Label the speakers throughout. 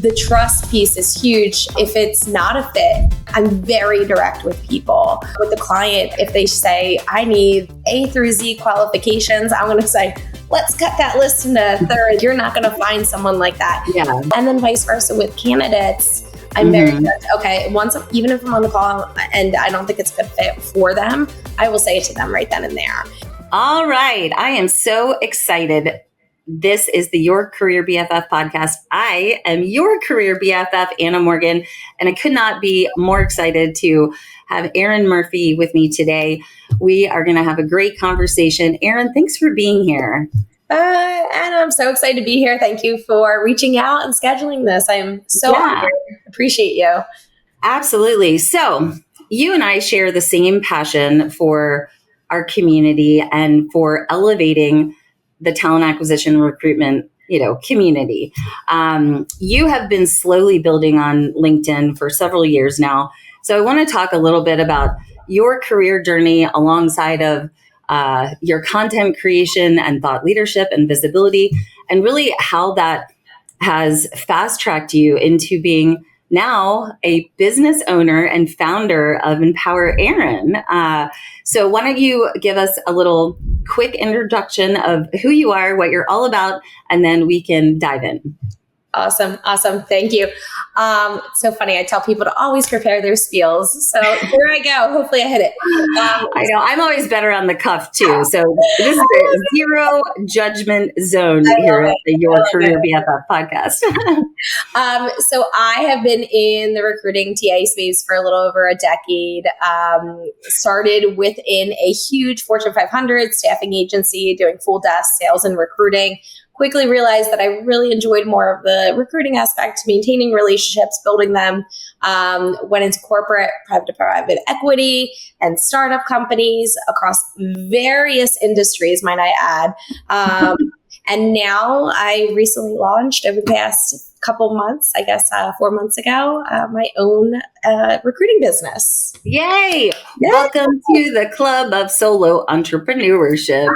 Speaker 1: The trust piece is huge. If it's not a fit, I'm very direct with people. With the client, if they say, I need A through Z qualifications, I'm going to say, let's cut that list into a third. You're not going to find someone like that.
Speaker 2: Yeah.
Speaker 1: And then vice versa with candidates. I'm very good. Okay, even if I'm on the call and I don't think it's a good fit for them, I will say it to them right then and there.
Speaker 2: All right. I am so excited. This is the Your Career BFF podcast. I am your career BFF, Anna Morgan, and I could not be more excited to have Erin Murphee with me today. We are going to have a great conversation. Erin, thanks for being here.
Speaker 1: And I'm so excited to be here. Thank you for reaching out and scheduling this. I'm so honored. Appreciate you.
Speaker 2: Absolutely. So you and I share the same passion for our community and for elevating the talent acquisition recruitment, community. You have been slowly building on LinkedIn for several years now. So I want to talk a little bit about your career journey alongside of your content creation and thought leadership and visibility, and really how that has fast-tracked you into being now a business owner and founder of Empower Erin. So why don't you give us a little quick introduction of who you are, what you're all about, and then we can dive in.
Speaker 1: Awesome. Thank you. So funny. I tell people to always prepare their spiels. So here I go. Hopefully I hit it.
Speaker 2: I know. I'm always better on the cuff too. So this is a zero judgment zone here at the Your Career BFF podcast.
Speaker 1: So I have been in the recruiting TA space for a little over a decade. Started within a huge Fortune 500 staffing agency doing full desk sales and recruiting. Quickly realized that I really enjoyed more of the recruiting aspect, maintaining relationships, building them. Went into corporate, private equity, and startup companies across various industries, might I add. And now I recently launched over the past couple months, 4 months ago, my own recruiting business.
Speaker 2: Yay! Yeah. Welcome to the club of solo entrepreneurship.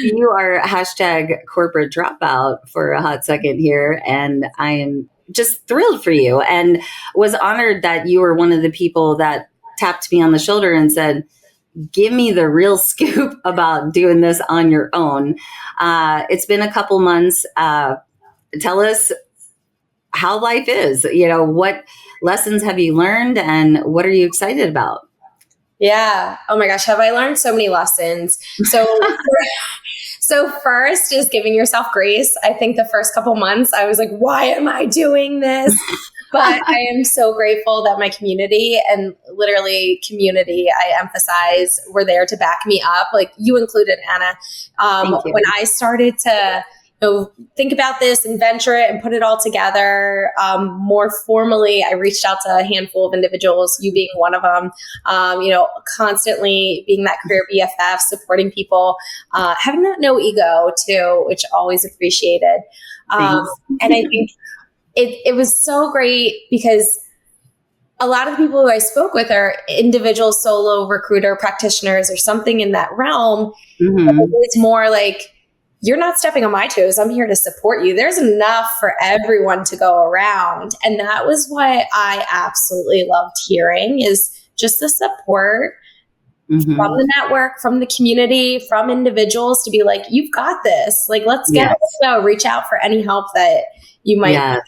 Speaker 2: You are hashtag corporate dropout for a hot second here, and I am just thrilled for you and was honored that you were one of the people that tapped me on the shoulder and said, give me the real scoop about doing this on your own. It's been a couple months. Tell us how life is. What lessons have you learned and what are you excited about?
Speaker 1: Yeah. Oh my gosh. Have I learned so many lessons? So first is giving yourself grace. I think the first couple months I was like, why am I doing this? But I am so grateful that my community, and literally community, I emphasize, were there to back me up. Like you included, Anna. When I started to think about this and venture it and put it all together more formally, I reached out to a handful of individuals, you being one of them, constantly being that career BFF, supporting people, having that no ego too, which always appreciated. And I think it was so great because a lot of the people who I spoke with are individual solo recruiter practitioners or something in that realm. Mm-hmm. It's more like, you're not stepping on my toes. I'm here to support you. There's enough for everyone to go around. And that was what I absolutely loved hearing, is just the support from the network, from the community, from individuals to be like, you've got this. Like, let's go reach out for any help that you might need.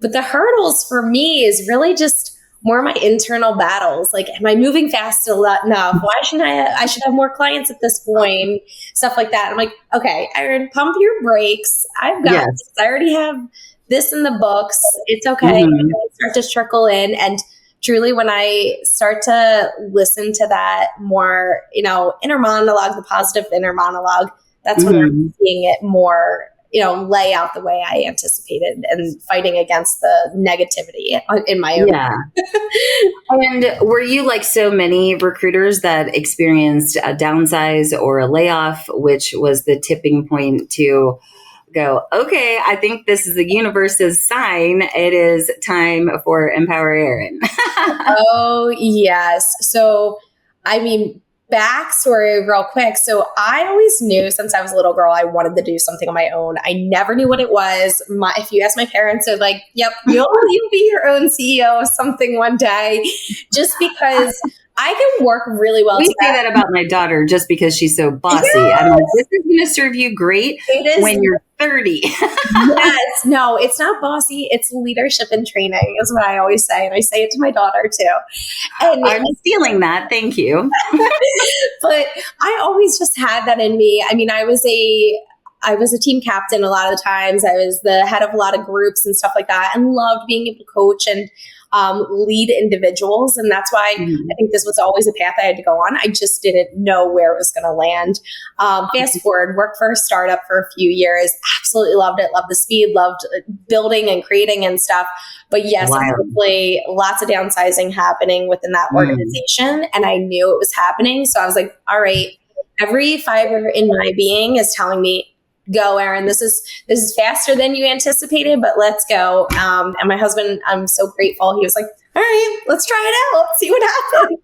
Speaker 1: But the hurdles for me is really just more my internal battles. Like, am I moving fast enough? Why shouldn't I should have more clients at this point, stuff like that. I'm like, okay, Erin, pump your brakes. I've got this. I already have this in the books. It's okay. Start to trickle in. And truly, when I start to listen to that more, inner monologue, the positive inner monologue, that's when I'm seeing it more lay out the way I anticipated and fighting against the negativity in my own.
Speaker 2: Yeah. And were you like so many recruiters that experienced a downsize or a layoff, which was the tipping point to go, okay, I think this is the universe's sign. It is time for Empower Erin.
Speaker 1: Oh, yes. So, backstory real quick. So I always knew since I was a little girl, I wanted to do something on my own. I never knew what it was. If you ask my parents, they're like, yep, you'll be your own CEO of something one day, just because I can work really well
Speaker 2: We
Speaker 1: together.
Speaker 2: say that about my daughter just because she's so bossy. Yes. I'm like, this is going to serve you great when you're 30.
Speaker 1: Yes. No, it's not bossy. It's leadership and training is what I always say. And I say it to my daughter too. And
Speaker 2: I'm stealing that. Thank you.
Speaker 1: But I always just had that in me. I mean, I was a team captain a lot of the times. I was the head of a lot of groups and stuff like that, and loved being able to coach and lead individuals. And that's why I think this was always a path I had to go on. I just didn't know where it was going to land. Fast forward, worked for a startup for a few years. Absolutely loved it. Loved the speed, loved building and creating and stuff. But yes, probably lots of downsizing happening within that organization. And I knew it was happening. So I was like, all right, every fiber in my being is telling me, go, Erin. This is faster than you anticipated, but let's go. And my husband, I'm so grateful. He was like, all right, let's try it out. Let's see what happens.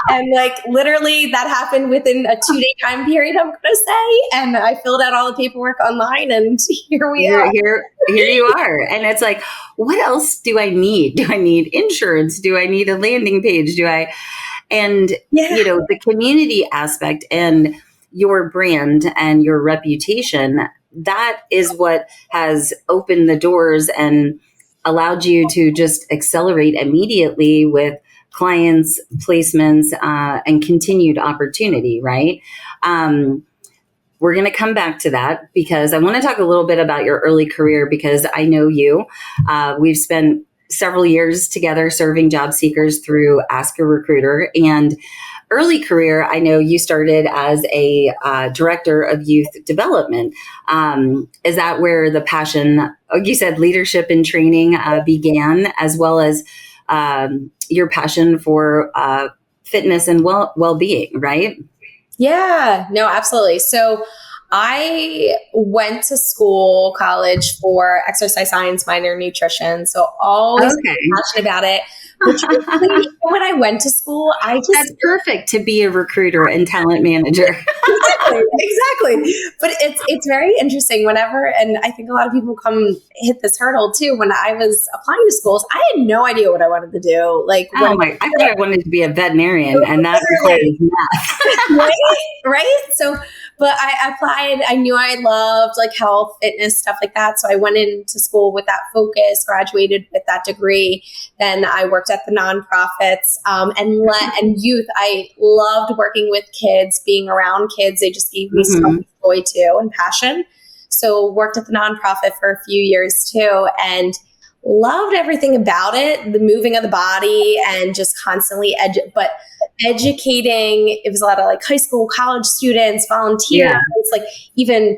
Speaker 1: And like literally that happened within a 2-day time period, I'm going to say. And I filled out all the paperwork online and here we are.
Speaker 2: Here you are. And it's like, what else do I need? Do I need insurance? Do I need a landing page? And the community aspect and your brand and your reputation, that is what has opened the doors and allowed you to just accelerate immediately with clients, placements, and continued opportunity, right? We're going to come back to that because I want to talk a little bit about your early career because I know you. We've spent several years together serving job seekers through Ask a Recruiter. And early career, I know you started as a director of youth development. Is that where the passion, you said leadership and training began, as well as your passion for fitness and well-being, right?
Speaker 1: Yeah, no, absolutely. So I went to college for exercise science, minor nutrition. So always passionate about it. But when I went to school,
Speaker 2: that's perfect to be a recruiter and talent manager.
Speaker 1: Exactly. But it's very interesting whenever, and I think a lot of people hit this hurdle too. When I was applying to schools, I had no idea what I wanted to do. Like, I
Speaker 2: thought I wanted to be a veterinarian, and that requires math.
Speaker 1: Right. So, but I applied. I knew I loved like health, fitness, stuff like that. So I went into school with that focus, graduated with that degree. Then I worked at the nonprofits and youth. I loved working with kids, being around kids. They just gave me so much joy too and passion. So worked at the nonprofit for a few years too, and loved everything about it, the moving of the body and just constantly educating. It was a lot of like high school, college students, volunteers, like even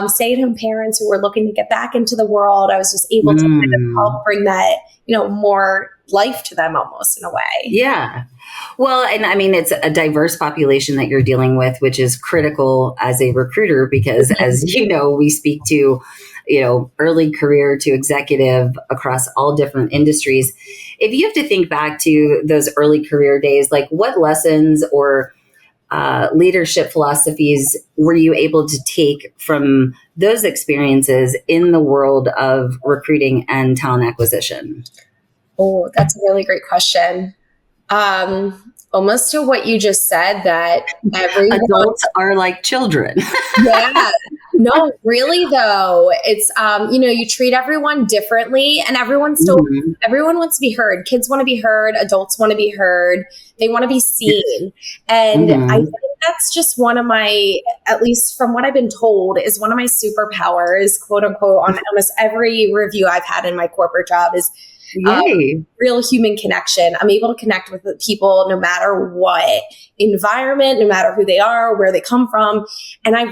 Speaker 1: stay-at-home parents who were looking to get back into the world. I was just able to kind of help bring that, more life to them almost in a way. Yeah.
Speaker 2: Well, and I mean, it's a diverse population that you're dealing with, which is critical as a recruiter because as you know, we speak to, early career to executive across all different industries. If you have to think back to those early career days, like what lessons or leadership philosophies were you able to take from those experiences in the world of recruiting and talent acquisition?
Speaker 1: Oh, that's a really great question. Almost to what you just said, that
Speaker 2: adults are like children.
Speaker 1: Yeah. No, really though. It's, you treat everyone differently and everyone wants to be heard. Kids want to be heard. Adults want to be heard. They want to be seen. And I think that's just one of my, at least from what I've been told, is one of my superpowers, quote unquote, on almost every review I've had in my corporate job is real human connection. I'm able to connect with the people no matter what environment, no matter who they are, where they come from. And I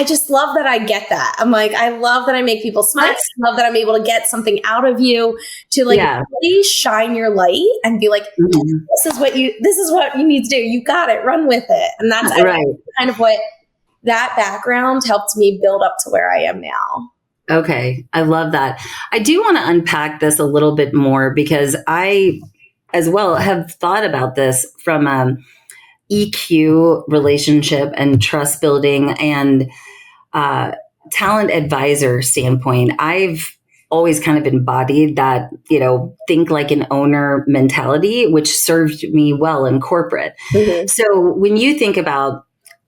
Speaker 1: just love that I get that. I'm like, I love that I make people smile. I love that I'm able to get something out of you to really shine your light and be like, this is what you need to do. You got it. Run with it. And that's kind of what that background helped me build up to where I am now.
Speaker 2: Okay. I love that. I do want to unpack this a little bit more because I as well have thought about this from EQ relationship and trust building and talent advisor standpoint. I've always kind of embodied that, think like an owner mentality, which served me well in corporate. Mm-hmm. So when you think about,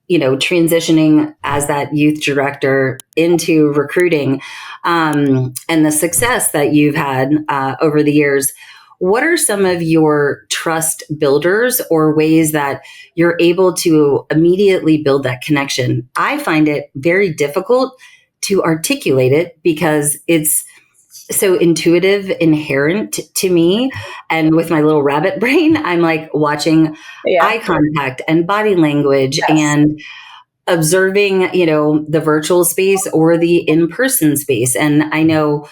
Speaker 2: transitioning as that youth director into recruiting, and the success that you've had over the years, what are some of your trust builders or ways that you're able to immediately build that connection? I find it very difficult to articulate it because it's so intuitive, inherent to me. And with my little rabbit brain, I'm like watching eye contact and body language and observing, the virtual space or the in-person space. And I know,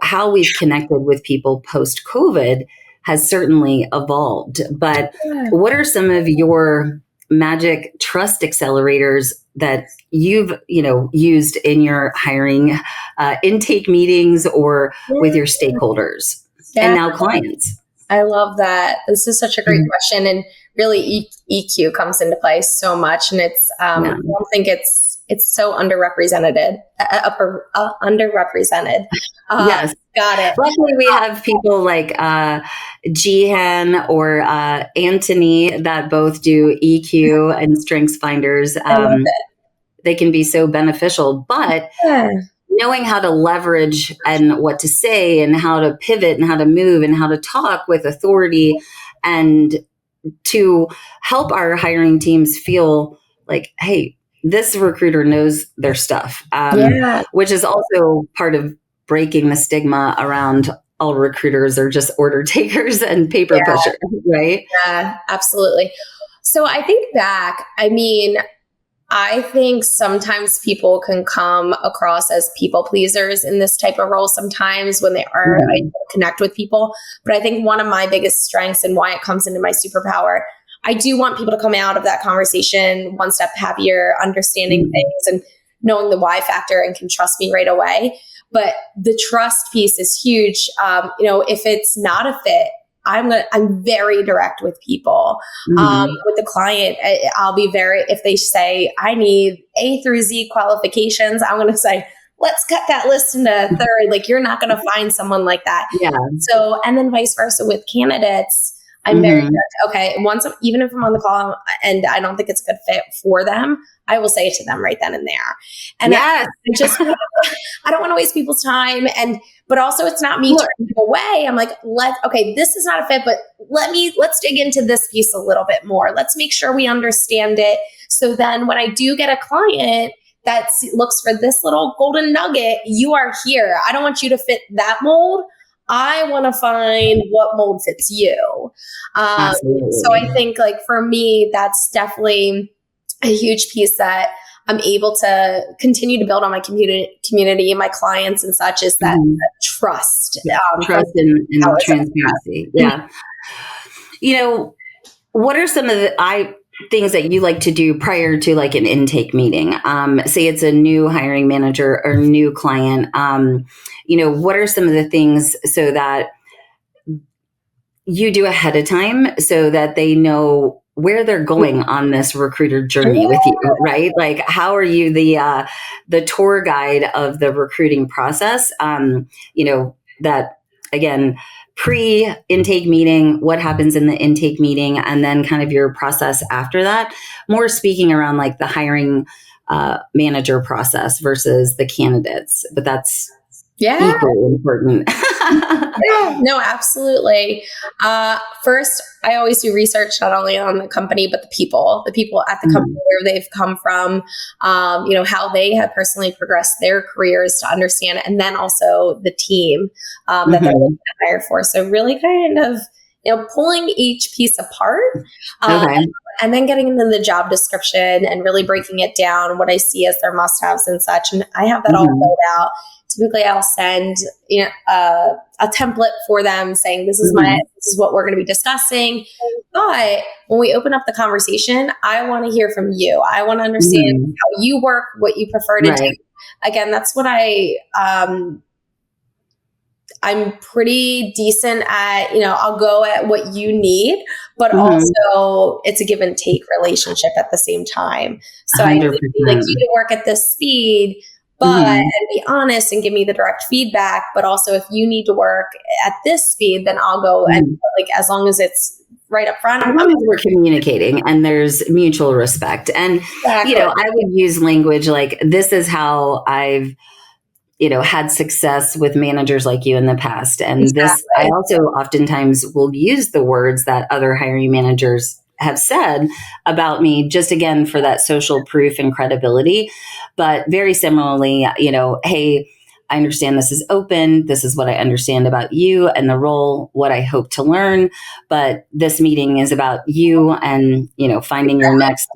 Speaker 2: how we've connected with people post-COVID has certainly evolved. But what are some of your magic trust accelerators that you've, used in your hiring intake meetings or with your stakeholders and now clients?
Speaker 1: I love that. This is such a great question. And really EQ comes into play so much. And it's, I don't think it's so underrepresented. Underrepresented.
Speaker 2: Yes.
Speaker 1: Got it.
Speaker 2: Luckily, we have people like Jihan or Anthony that both do EQ and Strengths Finders. They can be so beneficial, but knowing how to leverage and what to say and how to pivot and how to move and how to talk with authority and to help our hiring teams feel like, hey, this recruiter knows their stuff, which is also part of breaking the stigma around all recruiters are just order takers and paper pushers, right?
Speaker 1: Yeah, absolutely. So I think back, I think sometimes people can come across as people pleasers in this type of role sometimes when they are able to connect with people. But I think one of my biggest strengths and why it comes into my superpower, I do want people to come out of that conversation one step happier, understanding things and knowing the why factor and can trust me right away. But the trust piece is huge. If it's not a fit, I'm very direct with people. With the client, I'll be if they say I need A through Z qualifications, I'm going to say, let's cut that list into a third. Like you're not going to find someone like that. Yeah. So, and then vice versa with candidates, I'm very direct. Okay. Even if I'm on the call and I don't think it's a good fit for them, I will say it to them right then and there. And I don't want to waste people's time. But also it's not me turning away. I'm like, this is not a fit, but let's dig into this piece a little bit more. Let's make sure we understand it. So then when I do get a client that looks for this little golden nugget, you are here. I don't want you to fit that mold. I want to find what mold fits you. So I think for me, that's definitely a huge piece that I'm able to continue to build on my community and my clients and such is that trust.
Speaker 2: Trust and transparency. Yeah. What are some of the things that you like to do prior to like an intake meeting? Say it's a new hiring manager or new client. What are some of the things so that you do ahead of time so that they know where they're going on this recruiter journey with you, right? Like, how are you the tour guide of the recruiting process? That again, pre-intake meeting, what happens in the intake meeting, and then kind of your process after that. More speaking around like the hiring manager process versus the candidates, but that's equally important.
Speaker 1: No, absolutely. First, I always do research not only on the company, but the people at the company where they've come from, how they have personally progressed their careers to understand, and then also the team that they're looking to hire for. So really kind of, pulling each piece apart. And then getting into the job description and really breaking it down, what I see as their must-haves and such. And I have that all filled out. Typically, I'll send a template for them saying, this is what we're going to be discussing. But when we open up the conversation, I want to hear from you. I want to understand how you work, what you prefer to do. Again, that's what I'm pretty decent at, I'll go at what you need, but also it's a give and take relationship at the same time. So I need like you to work at this speed, but and be honest and give me the direct feedback. But also if you need to work at this speed, then I'll go and like, as long as it's right up front.
Speaker 2: As long as we're communicating and there's mutual respect. And,
Speaker 1: Exactly.
Speaker 2: I would use language like, this is how I've, had success with managers like you in the past. And this, I also oftentimes will use the words that other hiring managers have said about me, just again, for that social proof and credibility. But very similarly, hey, I understand this is open. This is what I understand about you and the role, what I hope to learn. But this meeting is about you and, finding your next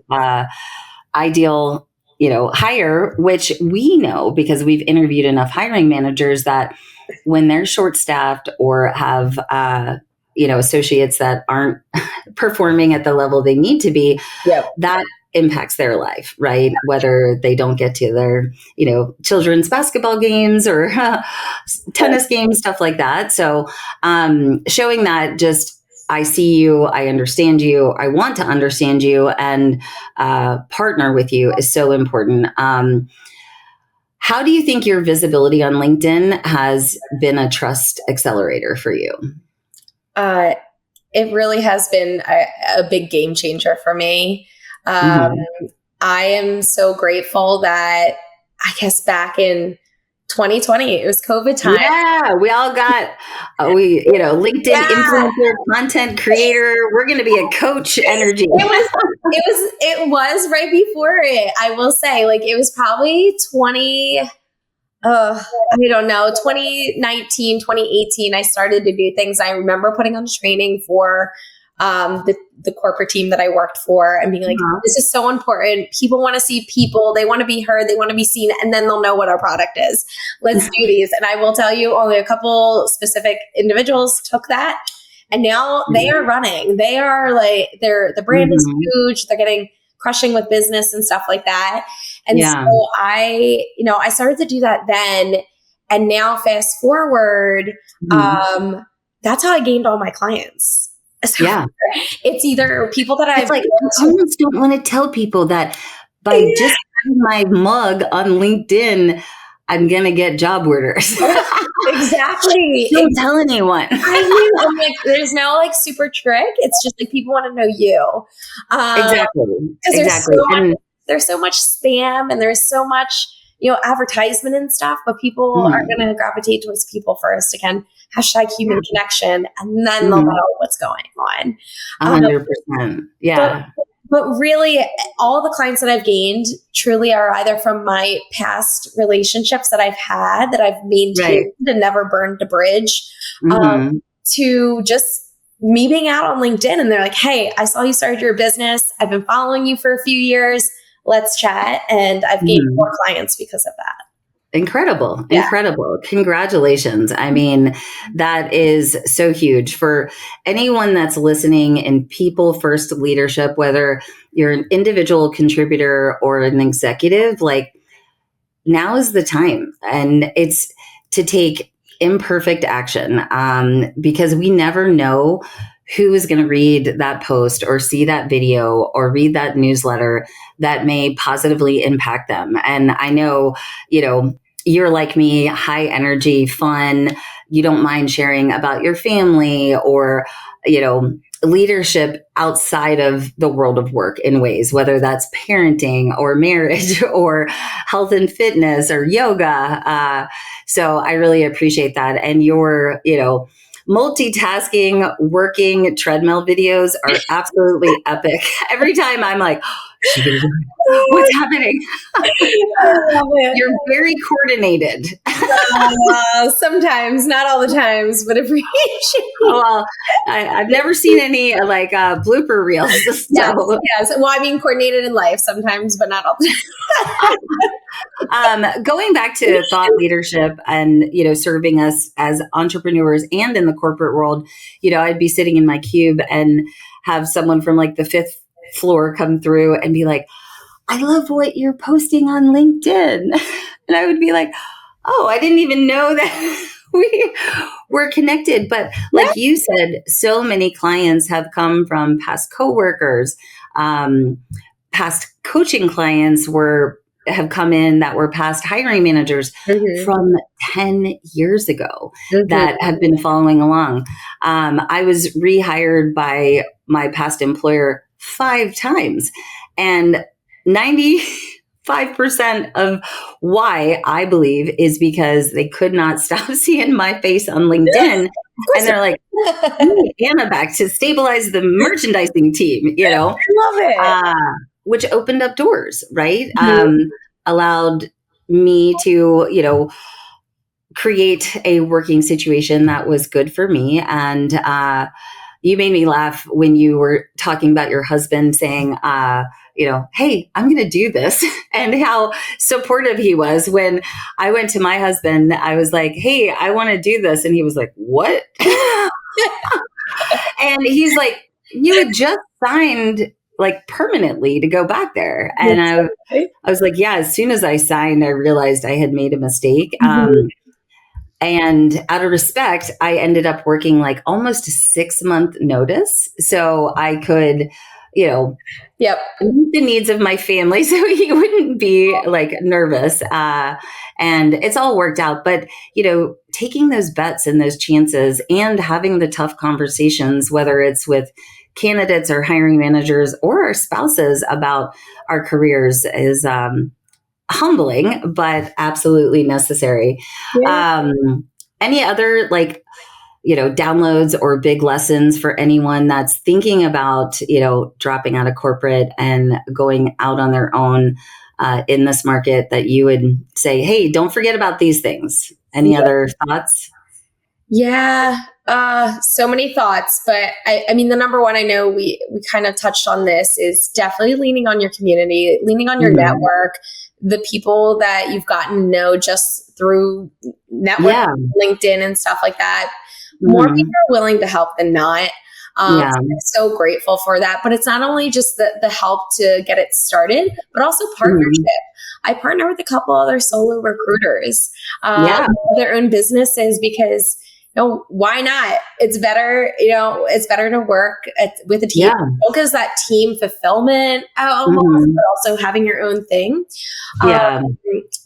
Speaker 2: ideal hire, which we know because we've interviewed enough hiring managers that when they're short-staffed or have, associates that aren't performing at the level they need to be, that impacts their life, right? Whether they don't get to their, children's basketball games or tennis games, stuff like that. So showing that just, I see you, I understand you, I want to understand you and partner with you is so important. How do you think your visibility on LinkedIn has been a trust accelerator for you?
Speaker 1: It really has been a big game changer for me. I am so grateful that I guess back in 2020, it was COVID time.
Speaker 2: Yeah, we all got, LinkedIn influencer, content creator. We're going to be a coach energy.
Speaker 1: It was right before it. I will say, like, it was probably 2019, 2018. I started to do things. I remember putting on training for the corporate team that I worked for and being like, this is so important. People want to see people. They want to be heard. They want to be seen. And then they'll know what our product is. Let's do these. And I will tell you, only a couple specific individuals took that. And now they are running. They are like, the brand is huge. They're crushing with business and stuff like that. And so I started to do that then. And now fast forward, that's how I gained all my clients. So it's either people that I
Speaker 2: almost don't want to tell people that by just having my mug on LinkedIn, I'm going to get job orders.
Speaker 1: Exactly.
Speaker 2: Don't tell anyone.
Speaker 1: I'm like, there's no super trick. It's just like people want to know you.
Speaker 2: Exactly.
Speaker 1: There's so much spam and there's so much, advertisement and stuff, but people are going to gravitate towards people first. Again, #human connection, and then they'll know what's going on.
Speaker 2: 100%. Yeah.
Speaker 1: But really, all the clients that I've gained truly are either from my past relationships that I've had, that I've maintained and never burned a bridge, to just me being out on LinkedIn. And they're like, hey, I saw you started your business. I've been following you for a few years. Let's chat. And I've gained more clients because of that.
Speaker 2: Incredible. Congratulations. I mean, that is so huge for anyone that's listening in people first leadership, whether you're an individual contributor or an executive, like now is the time. And it's to take imperfect action because we never know who is going to read that post or see that video or read that newsletter that may positively impact them. And I know, you're like me, high energy, fun. You don't mind sharing about your family or, leadership outside of the world of work in ways, whether that's parenting or marriage or health and fitness or yoga. So I really appreciate that. And your, multitasking, working treadmill videos are absolutely epic. Every time I'm like, what's happening? You're very coordinated.
Speaker 1: Sometimes, not all the times, but appreciate.
Speaker 2: Well, I've never seen any blooper reels.
Speaker 1: Yes. Well, I mean, coordinated in life sometimes, but not all the
Speaker 2: time. Going back to thought leadership and, serving us as entrepreneurs and in the corporate world, I'd be sitting in my cube and have someone from like the 5th floor come through and be like, I love what you're posting on LinkedIn. And I would be like, oh, I didn't even know that we're connected. But like you said, so many clients have come from past coworkers, past coaching clients have come in that were past hiring managers from 10 years ago that have been following along. I was rehired by my past employer 5 times, and 95% of why, I believe, is because they could not stop seeing my face on LinkedIn. And they're like, we need Anna back to stabilize the merchandising team,
Speaker 1: I love it.
Speaker 2: Which opened up doors, right? Allowed me to, create a working situation that was good for me. And you made me laugh when you were talking about your husband saying, hey, I'm going to do this, and how supportive he was. When I went to my husband, I was like, hey, I want to do this. And he was like, what? And he's like, you had just signed like permanently to go back there. And I was like, yeah, as soon as I signed, I realized I had made a mistake. And out of respect, I ended up working like almost a 6-month notice. So I could, meet the needs of my family so he wouldn't be like nervous. And it's all worked out. But, taking those bets and those chances and having the tough conversations, whether it's with candidates or hiring managers or our spouses about our careers, is humbling, but absolutely necessary. Any other downloads or big lessons for anyone that's thinking about, dropping out of corporate and going out on their own in this market that you would say, hey, don't forget about these things? Any other thoughts?
Speaker 1: Yeah. So many thoughts, but I mean, the number one, I know we kind of touched on this, is definitely leaning on your community, leaning on your network, the people that you've gotten to know just through network, LinkedIn and stuff like that. More people are willing to help than not. I'm so grateful for that. But it's not only just the help to get it started, but also partnership. I partner with a couple other solo recruiters, their own businesses, because why not? It's better, it's better to work with a team, focus that team fulfillment almost, but also having your own thing.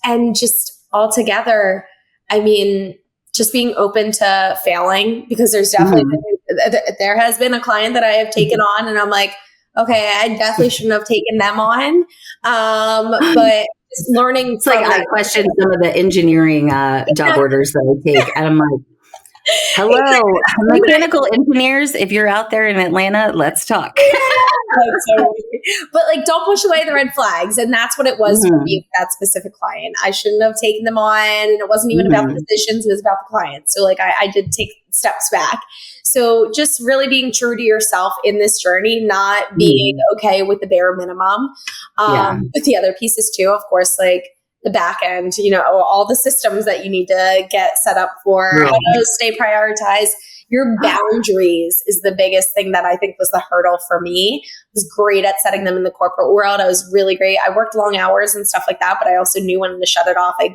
Speaker 1: And just all together, I mean, just being open to failing, because there's definitely, there has been a client that I have taken on and I'm like, okay, I definitely shouldn't have taken them on. But learning.
Speaker 2: It's like I question some of the engineering job orders that I take, and I'm like, hello, mechanical engineers, if you're out there in Atlanta, let's talk.
Speaker 1: But don't push away the red flags. And that's what it was for me with that specific client. I shouldn't have taken them on. And it wasn't even about the positions, it was about the client. So I did take steps back. So just really being true to yourself in this journey, not being okay with the bare minimum. With the other pieces too, of course, the back end, all the systems that you need to get set up for, how to stay prioritized. Your boundaries is the biggest thing that I think was the hurdle for me. I was great at setting them in the corporate world. I was really great. I worked long hours and stuff like that, but I also knew when to shut it off. I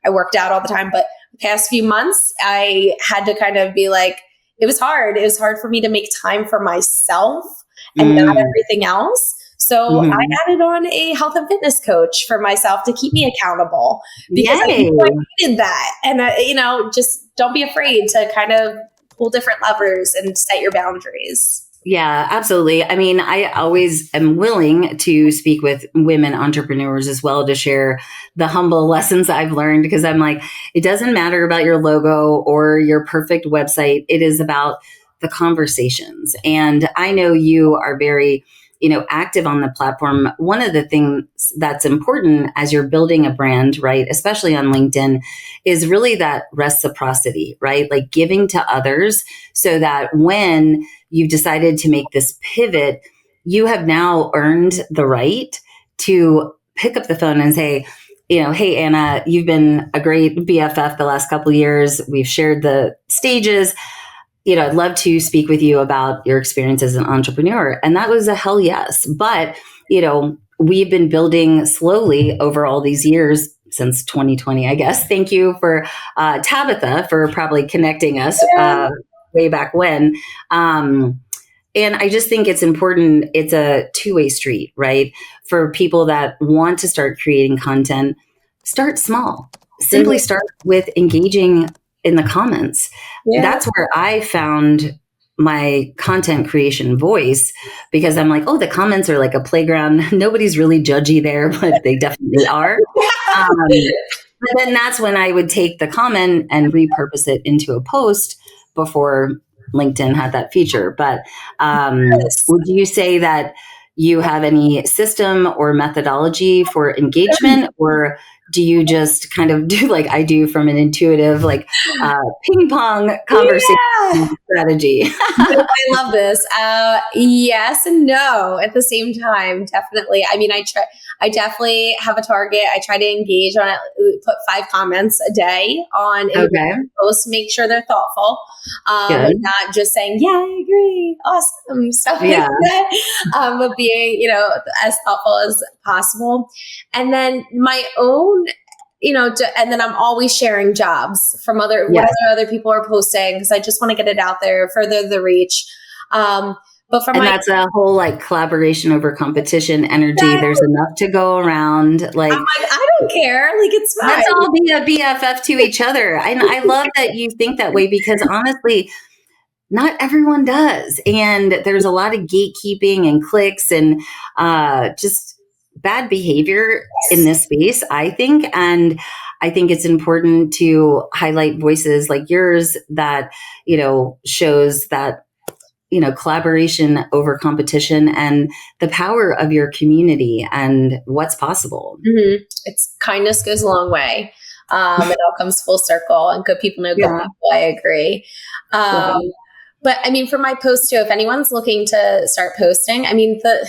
Speaker 1: worked out all the time. But the past few months, I had to kind of be like, it was hard. It was hard for me to make time for myself and not everything else. So I added on a health and fitness coach for myself to keep me accountable, because I needed that. And, just don't be afraid to kind of pull different levers and set your boundaries.
Speaker 2: Yeah, absolutely. I mean, I always am willing to speak with women entrepreneurs as well to share the humble lessons I've learned, because I'm like, it doesn't matter about your logo or your perfect website. It is about the conversations. And I know you are very active on the platform. One of the things that's important as you're building a brand, right, especially on LinkedIn, is really that reciprocity, right? Like giving to others, so that when you've decided to make this pivot, you have now earned the right to pick up the phone and say, hey, Anna, you've been a great BFF the last couple of years. We've shared the stages. I'd love to speak with you about your experience as an entrepreneur. And that was a hell yes. But, we've been building slowly over all these years since 2020, I guess. Thank you for Tabitha for probably connecting us way back when. And I just think it's important. It's a two-way street, right? For people that want to start creating content, start small. Simply start with engaging in the comments. Yeah. That's where I found my content creation voice, because I'm like, oh, the comments are like a playground. Nobody's really judgy there, but they definitely are. But then that's when I would take the comment and repurpose it into a post before LinkedIn had that feature. But would you say that you have any system or methodology for engagement, or do you just kind of do like I do from an intuitive, like ping pong conversation strategy?
Speaker 1: I love this. Yes and no at the same time. Definitely. I mean, I definitely have a target. I try to engage on it, put 5 comments a day on posts, make sure they're thoughtful. Not just saying, yeah, I agree. Awesome. Stuff like that. But being, as thoughtful as possible. And then my own, and then I'm always sharing jobs from whatever other people are posting, because I just want to get it out there, further the reach. But
Speaker 2: that's a whole like collaboration over competition energy. There's enough to go around. Like,
Speaker 1: I'm like, I don't care. Like, it's fine.
Speaker 2: Let's all be a BFF to each other. I love that you think that way, because honestly, not everyone does. And there's a lot of gatekeeping and clicks and just bad behavior in this space, I think. And I think it's important to highlight voices like yours that, shows that, collaboration over competition and the power of your community and what's possible.
Speaker 1: Mm-hmm. It's kindness goes a long way. It all comes full circle, and good people know good people. I agree. But I mean, for my post too, if anyone's looking to start posting, I mean, the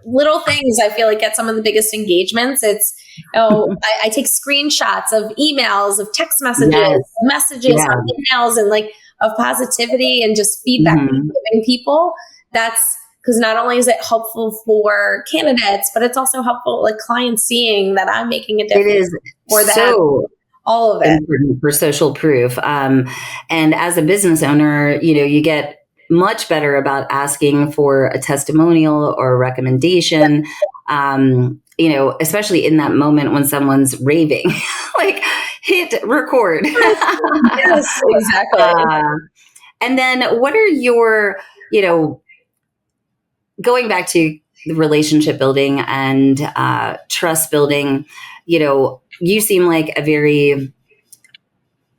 Speaker 1: little things I feel like get some of the biggest engagements. It's, I take screenshots of emails, of text messages, on emails, and like of positivity and just feedback giving people. That's because not only is it helpful for candidates, but it's also helpful like clients seeing that I'm making a difference.
Speaker 2: It is
Speaker 1: for that.
Speaker 2: So
Speaker 1: all of it
Speaker 2: for social proof. And as a business owner, you get much better about asking for a testimonial or a recommendation, especially in that moment when someone's raving, like hit record.
Speaker 1: Yes, exactly.
Speaker 2: And then what are your, going back to the relationship building and trust building, you seem like a very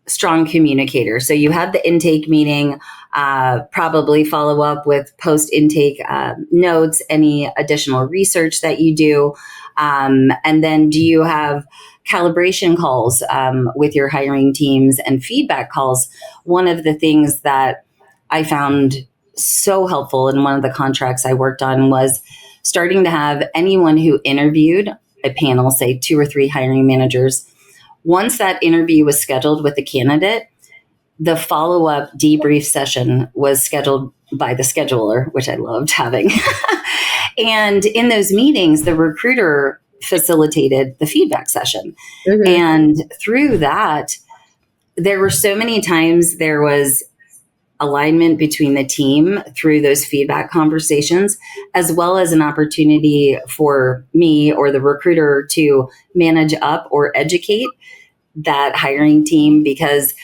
Speaker 2: strong communicator. So you have the intake meeting, probably follow up with post-intake notes, any additional research that you do. And then do you have calibration calls with your hiring teams and feedback calls? One of the things that I found so helpful in one of the contracts I worked on was starting to have anyone who interviewed a panel, say 2 or 3 hiring managers. Once that interview was scheduled with the candidate, the follow-up debrief session was scheduled by the scheduler, which I loved having. And in those meetings, the recruiter facilitated the feedback session. Mm-hmm. And through that, there were so many times there was alignment between the team through those feedback conversations, as well as an opportunity for me or the recruiter to manage up or educate that hiring team, because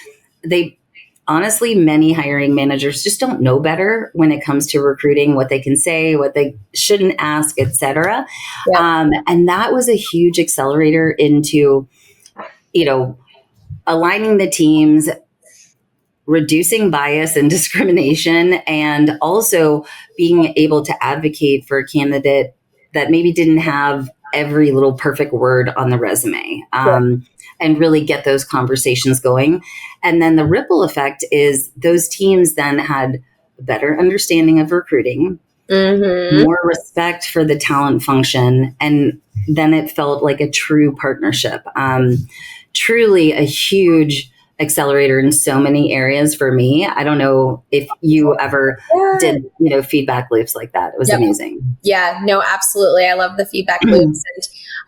Speaker 2: honestly, many hiring managers just don't know better when it comes to recruiting, what they can say, what they shouldn't ask, et cetera. Yeah. And that was a huge accelerator into, aligning the teams, reducing bias and discrimination, and also being able to advocate for a candidate that maybe didn't have every little perfect word on the resume, and really get those conversations going. And then the ripple effect is those teams then had a better understanding of recruiting, more respect for the talent function, and then it felt like a true partnership. Truly a huge accelerator in so many areas for me. I don't know if you ever did, feedback loops like that. It was amazing.
Speaker 1: Yeah, no, absolutely. I love the feedback loops.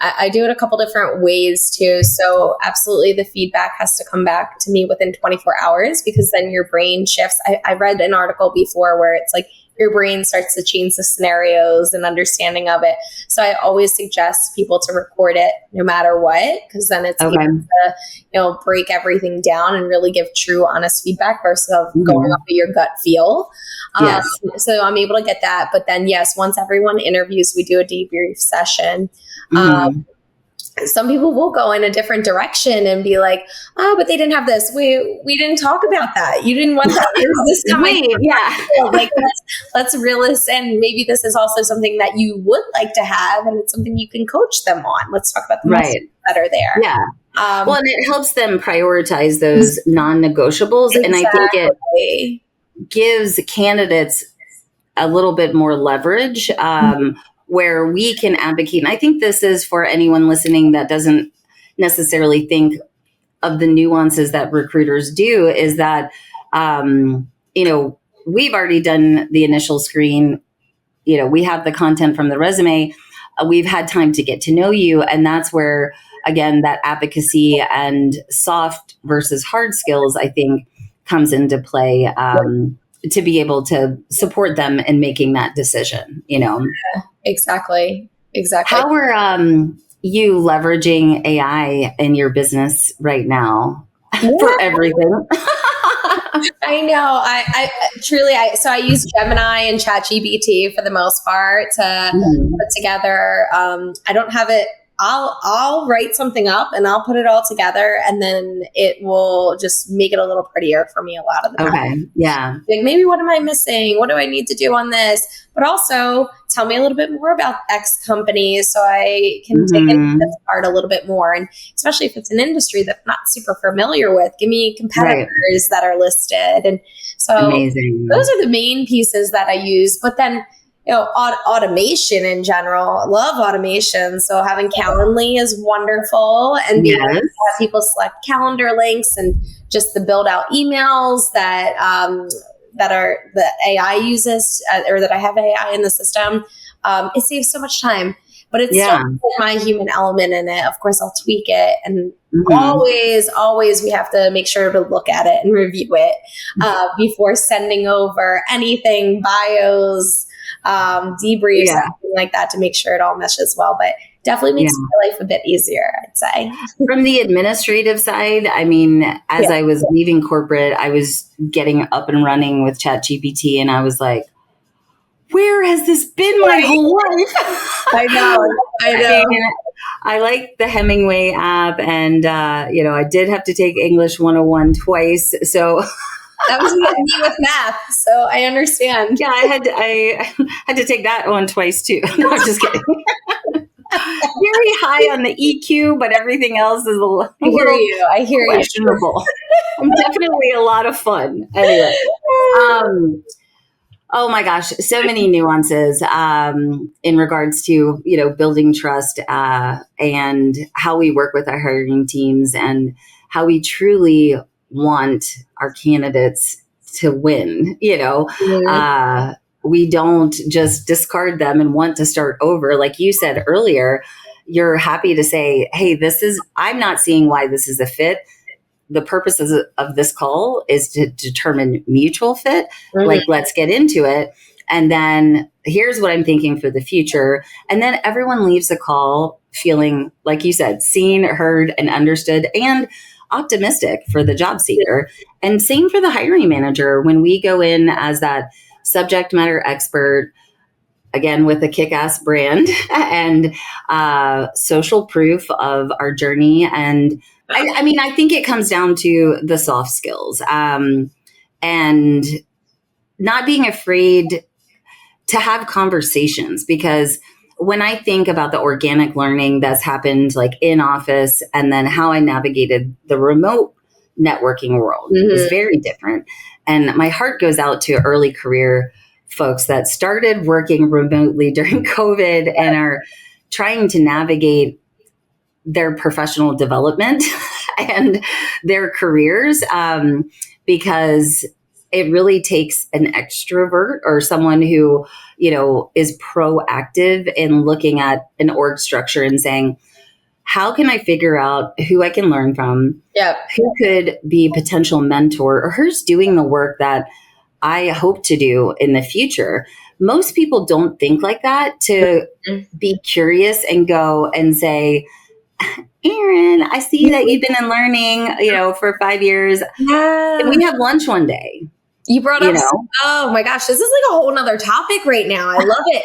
Speaker 1: I do it a couple different ways too. So absolutely the feedback has to come back to me within 24 hours because then your brain shifts. I read an article before where it's like your brain starts to change the scenarios and understanding of it. So I always suggest people to record it no matter what, because then it's able to, break everything down and really give true, honest feedback versus going off of your gut feel.
Speaker 2: Yes.
Speaker 1: So I'm able to get that. But then, yes, once everyone interviews, we do a debrief session. Some people will go in a different direction and be like, oh, but they didn't have this. We didn't talk about that. You didn't want that. This coming. Like let's realist. And maybe this is also something that you would like to have. And it's something you can coach them on. Let's talk about the messages that are there.
Speaker 2: Yeah. Well, and it helps them prioritize those non-negotiables.
Speaker 1: Exactly.
Speaker 2: And I think it gives candidates a little bit more leverage where we can advocate. And I think this is for anyone listening that doesn't necessarily think of the nuances that recruiters do, is that, we've already done the initial screen. We have the content from the resume. We've had time to get to know you. And that's where, again, that advocacy and soft versus hard skills, I think, comes into play. To be able to support them in making that decision,
Speaker 1: Yeah, exactly.
Speaker 2: How are you leveraging AI in your business right now for everything?
Speaker 1: I know. I truly, so I use Gemini and ChatGPT for the most part to put together. I don't have it. I'll write something up and I'll put it all together, and then it will just make it a little prettier for me a lot of the time.
Speaker 2: Okay. Yeah.
Speaker 1: Like, maybe what am I missing? What do I need to do on this? But also tell me a little bit more about X company so I can dig into this part a little bit more. And especially if it's an industry that I'm not super familiar with, give me competitors that are listed. And so those are the main pieces that I use. But then automation in general. I love automation. So having Calendly is wonderful, and being able to have people select calendar links and just the build out emails that AI uses, or that I have AI in the system. It saves so much time, but it's still my human element in it. Of course, I'll tweak it, and always we have to make sure to look at it and review it before sending over anything, bios, debriefs, something like that, to make sure it all meshes well. But definitely makes my life a bit easier, I'd say.
Speaker 2: From the administrative side, I mean, as I was leaving corporate, I was getting up and running with ChatGPT, and I was like, where has this been my whole life?
Speaker 1: I know.
Speaker 2: I like the Hemingway app, and I did have to take English 101 twice, so
Speaker 1: that was me with math, so I understand.
Speaker 2: Yeah, I had to take that one twice too. No, I'm just kidding. Very high on the EQ, but everything else is a little
Speaker 1: I hear
Speaker 2: questionable. I'm definitely a lot of fun. Anyway, oh my gosh, so many nuances in regards to building trust and how we work with our hiring teams and how we truly want our candidates to win. We don't just discard them and want to start over. Like you said earlier, you're happy to say, hey, I'm not seeing why this is a fit. The purpose of this call is to determine mutual fit. Like, let's get into it. And then here's what I'm thinking for the future. And then everyone leaves the call feeling, like you said, seen, heard, and understood, and optimistic for the job seeker. And same for the hiring manager. When we go in as that subject matter expert, again, with a kick-ass brand and social proof of our journey. And I think it comes down to the soft skills and not being afraid to have conversations, because when I think about the organic learning that's happened like in office, and then how I navigated the remote networking world is very different. And my heart goes out to early career folks that started working remotely during COVID and are trying to navigate their professional development and their careers, because it really takes an extrovert or someone who, is proactive in looking at an org structure and saying, how can I figure out who I can learn from?
Speaker 1: Yep.
Speaker 2: Who could be a potential mentor, or who's doing the work that I hope to do in the future? Most people don't think like that, to be curious and go and say, Erin, I see that you've been in learning, for 5 years.
Speaker 1: Yeah.
Speaker 2: Can we have lunch one day?
Speaker 1: You brought up, oh my gosh, this is like a whole nother topic right now. I love it.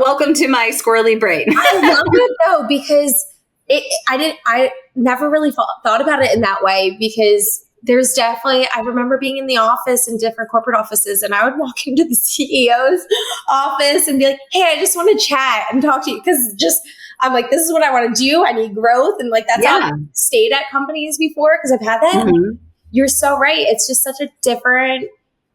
Speaker 2: Welcome to my squirrely brain.
Speaker 1: I love it though, because I never really thought about it in that way, because there's definitely, I remember being in the office in different corporate offices, and I would walk into the CEO's office and be like, hey, I just want to chat and talk to you. I'm like, this is what I want to do. I need growth. And like, that's how I've stayed at companies before, because I've had that.
Speaker 2: Mm-hmm.
Speaker 1: You're so right. It's just such a different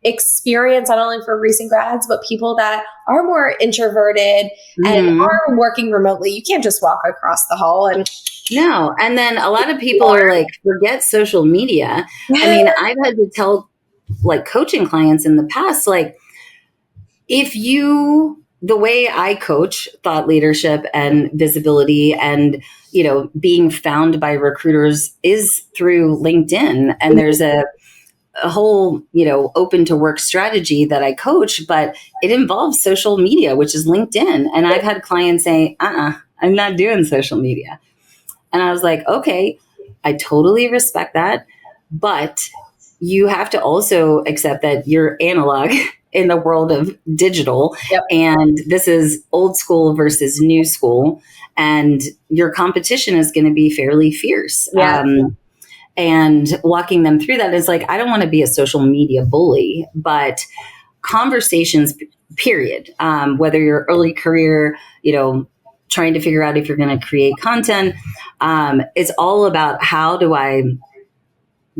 Speaker 1: experience, not only for recent grads, but people that are more introverted and are working remotely. You can't just walk across the hall and...
Speaker 2: No. And then a lot of people are like, forget social media. I mean, I've had to tell like coaching clients in the past, like, the way I coach thought leadership and visibility and, being found by recruiters is through LinkedIn. And there's a whole, open to work strategy that I coach, but it involves social media, which is LinkedIn. And I've had clients say, I'm not doing social media. And I was like, okay, I totally respect that. But you have to also accept that you're analog in the world of digital. Yep. And this is old school versus new school. And your competition is going to be fairly fierce. Yeah. And walking them through that is like, I don't want to be a social media bully, but conversations, period. Whether you're early career, trying to figure out if you're going to create content, it's all about, how do I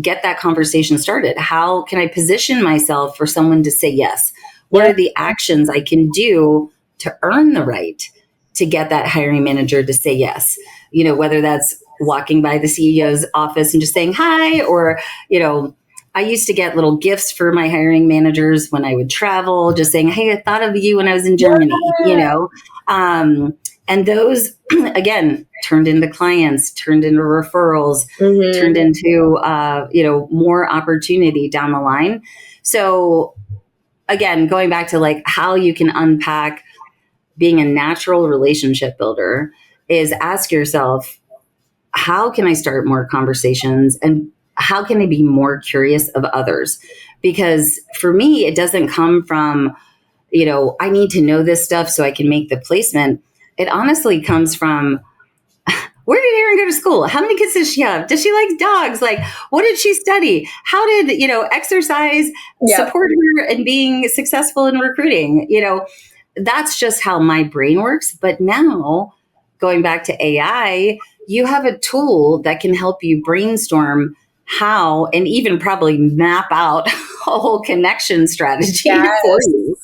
Speaker 2: get that conversation started? How can I position myself for someone to say yes? What are the actions I can do to earn the right to get that hiring manager to say yes? Whether that's walking by the CEO's office and just saying hi, or, I used to get little gifts for my hiring managers when I would travel, just saying, hey, I thought of you when I was in Germany, and those, again, turned into clients, turned into referrals, turned into, more opportunity down the line. So again, going back to like how you can unpack being a natural relationship builder is ask yourself, how can I start more conversations, and how can I be more curious of others? Because for me, it doesn't come from, I need to know this stuff so I can make the placement. It honestly comes from, where did Erin go to school? How many kids does she have? Does she like dogs? Like, what did she study? How did, exercise support her in being successful in recruiting? That's just how my brain works. But now, going back to AI, you have a tool that can help you brainstorm how, and even probably map out a whole connection strategy for you.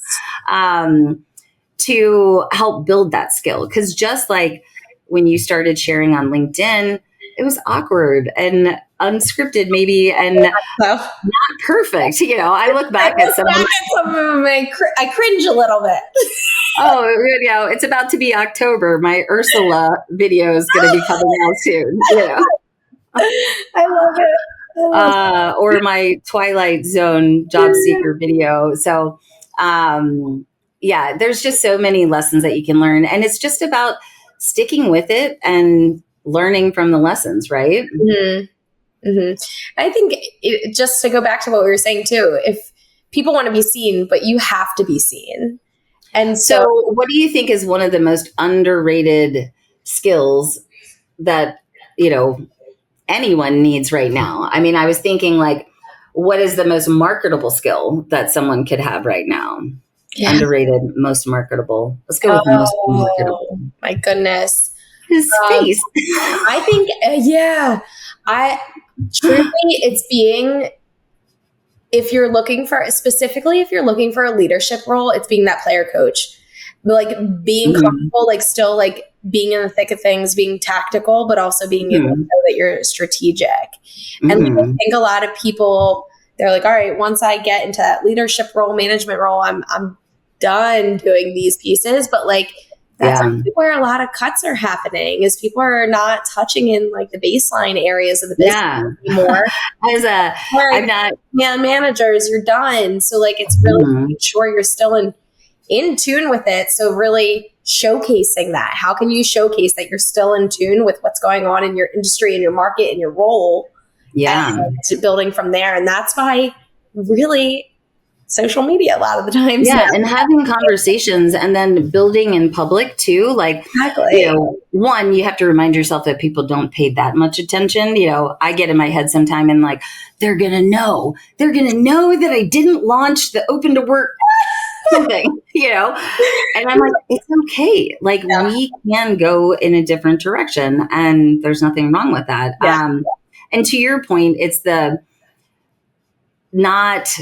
Speaker 2: To help build that skill. Because just like when you started sharing on LinkedIn, it was awkward and unscripted maybe, and not perfect. I look back at some of
Speaker 1: them, I cringe a little bit.
Speaker 2: It's about to be October. My Ursula video is going to be coming out soon.
Speaker 1: I love it.
Speaker 2: Or my Twilight Zone job seeker video. So, there's just so many lessons that you can learn. And it's just about sticking with it and learning from the lessons, right?
Speaker 1: Mm-hmm. Mm-hmm. I think just to go back to what we were saying too, if people want to be seen, but you have to be seen. And so
Speaker 2: what do you think is one of the most underrated skills that, anyone needs right now? I mean, I was thinking like, what is the most marketable skill that someone could have right now? Yeah. Underrated, most marketable. Let's go with the most marketable.
Speaker 1: My goodness.
Speaker 2: His face.
Speaker 1: I think, truly it's being, if you're looking for a leadership role, it's being that player coach. Like being comfortable, like still like being in the thick of things, being tactical, but also being able to know that you're strategic. And like, I think a lot of people, they're like, all right, once I get into that leadership role, management role, I'm done doing these pieces. But like That's actually where a lot of cuts are happening, is people are not touching in like the baseline areas of the business anymore.
Speaker 2: I'm not
Speaker 1: managers, you're done. So like, it's really making sure you're still in tune with it. So really showcasing that. How can you showcase that you're still in tune with what's going on in your industry and your market and your role?
Speaker 2: Yeah.
Speaker 1: And building from there. And that's why really social media a lot of the times.
Speaker 2: Yeah. And having conversations and then building in public too. Like,
Speaker 1: exactly.
Speaker 2: One, you have to remind yourself that people don't pay that much attention. I get in my head sometime and like, they're going to know that I didn't launch the open to work something, and I'm like, it's okay. Like we can go in a different direction and there's nothing wrong with that. Yeah. And to your point, it's the not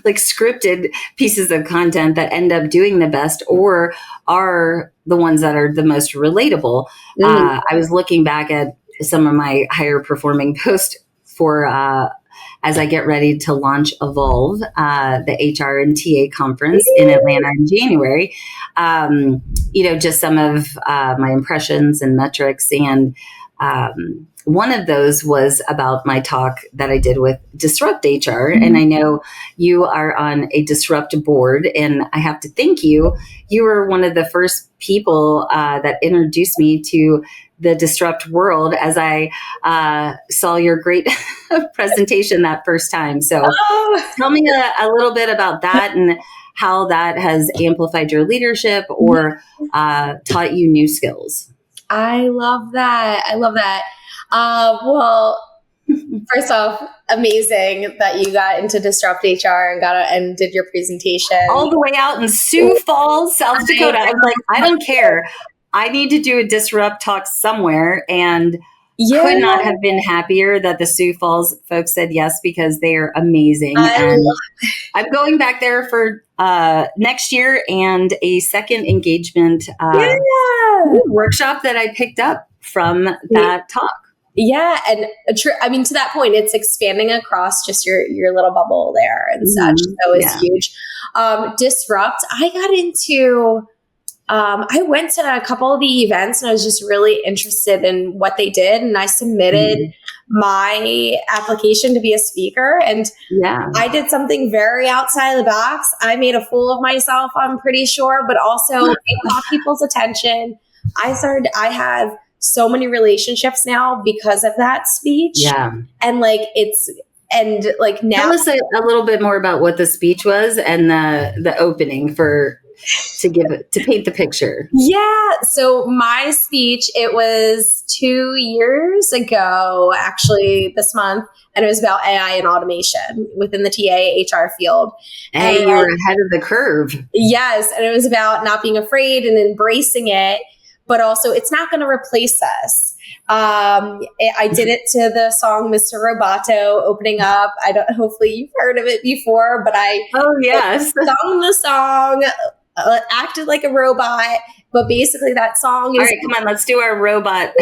Speaker 2: like scripted pieces of content that end up doing the best or are the ones that are the most relatable. I was looking back at some of my higher performing posts for as I get ready to launch Evolve, the HR and TA conference in Atlanta in January. Just some of my impressions and metrics. And one of those was about my talk that I did with Disrupt HR. And I know you are on a Disrupt board, and I have to thank you. You were one of the first people that introduced me to the Disrupt world as I saw your great presentation that first time. So tell me a little bit about that and how that has amplified your leadership or taught you new skills.
Speaker 1: I love that. Well, first off, amazing that you got into Disrupt HR and did your presentation
Speaker 2: all the way out in Sioux Falls, South Dakota. I was like, I don't care. I need to do a Disrupt talk somewhere, and could not have been happier that the Sioux Falls folks said yes, because they are amazing. And I'm going back there for next year and a second engagement workshop that I picked up from that talk.
Speaker 1: Yeah. And to that point, it's expanding across just your little bubble there and such. So it's huge. Disrupt, I got into, I went to a couple of the events and I was just really interested in what they did. And I submitted my application to be a speaker. And I did something very outside of the box. I made a fool of myself, I'm pretty sure, but also it caught people's attention. I have so many relationships now because of that speech. Yeah. And now
Speaker 2: tell us a little bit more about what the speech was and the opening to paint the picture.
Speaker 1: Yeah. So my speech, it was 2 years ago, actually this month, and it was about AI and automation within the TA HR field.
Speaker 2: Hey, you were ahead of the curve.
Speaker 1: Yes. And it was about not being afraid and embracing it, but also it's not going to replace us. I did it to the song Mr. Roboto opening up. Hopefully you've heard of it before, but sung the song, acted like a robot. But basically that song is...
Speaker 2: All right, come on, let's do our robot.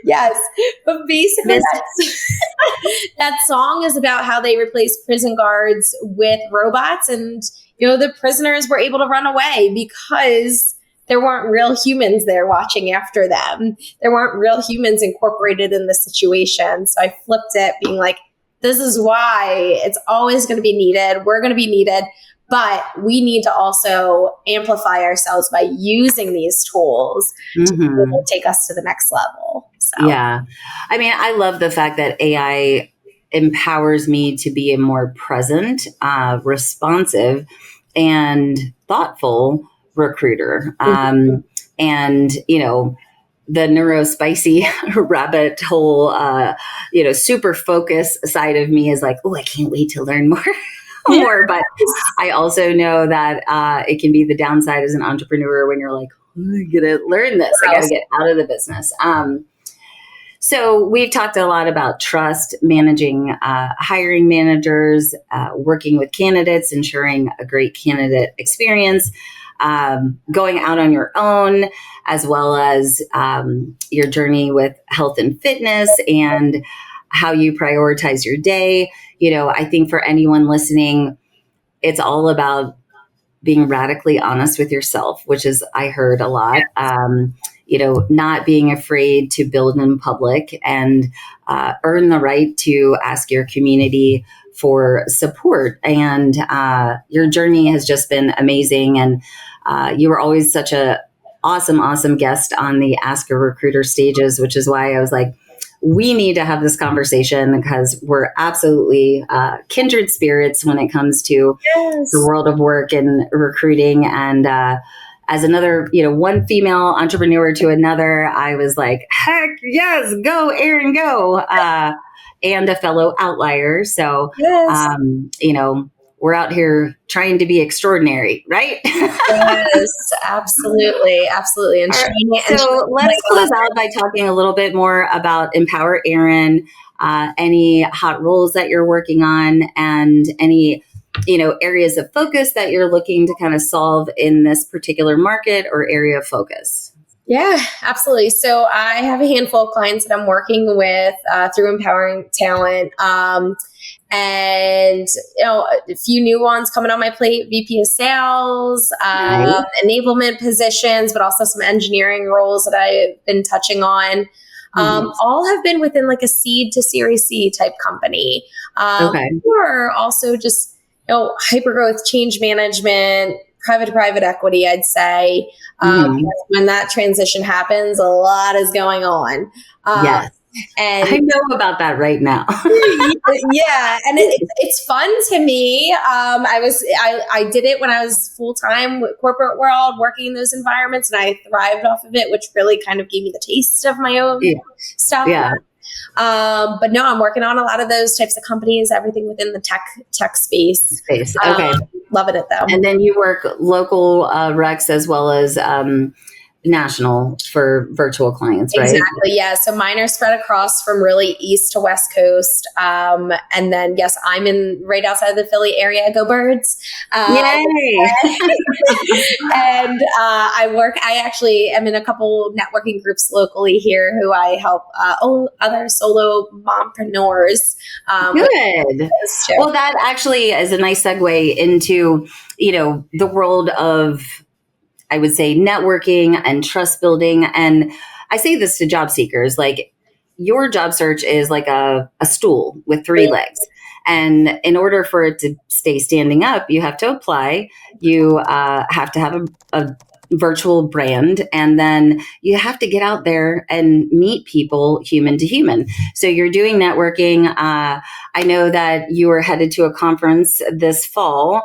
Speaker 1: Yes. But basically that song is about how they replaced prison guards with robots. And, the prisoners were able to run away because there weren't real humans there watching after them. There weren't real humans incorporated in the situation. So I flipped it, being like, this is why it's always going to be needed. We're going to be needed, but we need to also amplify ourselves by using these tools to take us to the next level. So.
Speaker 2: Yeah. I mean, I love the fact that AI empowers me to be a more present, responsive, and thoughtful recruiter. And, the neurospicy rabbit hole, super focus side of me is like, oh, I can't wait to learn more. But I also know that it can be the downside as an entrepreneur when you're like, oh, I gotta learn this. I gotta get out of the business. So we've talked a lot about trust, managing hiring managers, working with candidates, ensuring a great candidate experience, going out on your own, as well as your journey with health and fitness and how you prioritize your day. I think for anyone listening, it's all about being radically honest with yourself, which is, I heard a lot, not being afraid to build in public and earn the right to ask your community for support. And your journey has just been amazing. And you were always such a awesome guest on the Ask a Recruiter stages, which is why I was like, we need to have this conversation because we're absolutely kindred spirits when it comes to the world of work and recruiting. And as another, one female entrepreneur to another, I was like, heck yes, go, Erin, go. And a fellow outlier. So, we're out here trying to be extraordinary, right?
Speaker 1: Yes, absolutely. Absolutely. And
Speaker 2: so let's close out by talking a little bit more about Empower Erin, any hot roles that you're working on, and any, areas of focus that you're looking to kind of solve in this particular market or area of focus.
Speaker 1: Yeah, absolutely. So I have a handful of clients that I'm working with through Empowering Talent. And, a few new ones coming on my plate, VP of sales, enablement positions, but also some engineering roles that I've been touching on. All have been within like a seed to Series C type company. Or also just, hypergrowth, change management, private to private equity, I'd say. When that transition happens, a lot is going on.
Speaker 2: Yes. And I know about that right now.
Speaker 1: Yeah. And it's fun to me. I did it when I was full-time with corporate world, working in those environments, and I thrived off of it, which really kind of gave me the taste of my own stuff. Yeah. But no, I'm working on a lot of those types of companies, everything within the tech space.
Speaker 2: Okay.
Speaker 1: Loving it though.
Speaker 2: And then you work local recs as well as national for virtual clients, right?
Speaker 1: Exactly. Yeah. So mine are spread across from really east to west coast. And then, yes, I'm in right outside the Philly area. Go Birds.
Speaker 2: Yay.
Speaker 1: And I actually am in a couple networking groups locally here who I help other solo mompreneurs.
Speaker 2: Good. Well, that actually is a nice segue into, the world of, I would say, networking and trust building. And I say this to job seekers, like your job search is like a stool with three legs. And in order for it to stay standing up, you have to apply. You have to have a virtual brand, and then you have to get out there and meet people human to human. So you're doing networking. I know that you are headed to a conference this fall.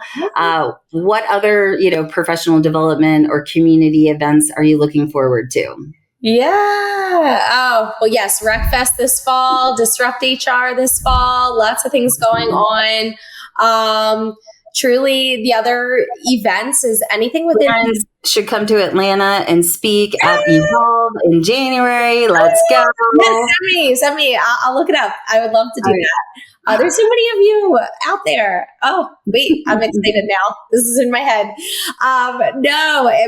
Speaker 2: What other, professional development or community events are you looking forward to?
Speaker 1: Yeah. Oh, well, yes. RecFest this fall, Disrupt HR this fall, lots of things going on. Truly, the other events is anything within.
Speaker 2: Friends should come to Atlanta and speak at Evolve in January. Let's go.
Speaker 1: Yes, send me. I'll look it up. I would love to do that. There's so many of you out there. Oh, wait, I'm excited now. This is in my head. No, I